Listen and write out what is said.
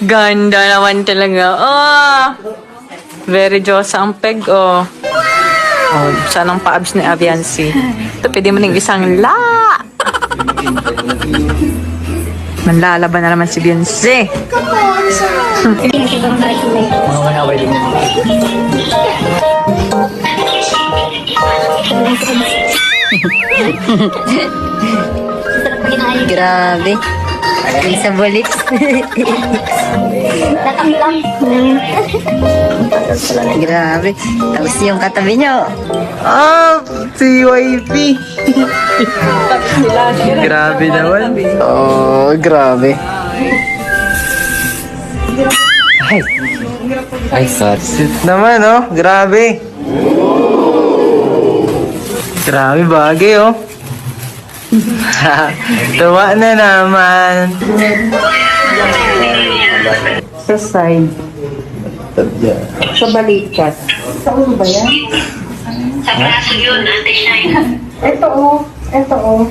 Ganda naman talaga. Oh! Very Diyosa ang peg, oh. Oh, sanang paabs ni Aviancy. Ito, pwede mo ng isang la! Manlalaban na naman si Beyonce. Grabe. Isa bulit. Nakamlang. Grabe. Tapos yung katabi nyo. Ah, si YP. Grabe naman. Oh, grabe. Ay, sorry. Sit naman, oh. Grabe. Grabe bagay, oh. Tuwa na naman. Sa side. Sa balikat. Saan ba yan? Sa braso yun, Ate Shine. Ito, oh. Ito, oh.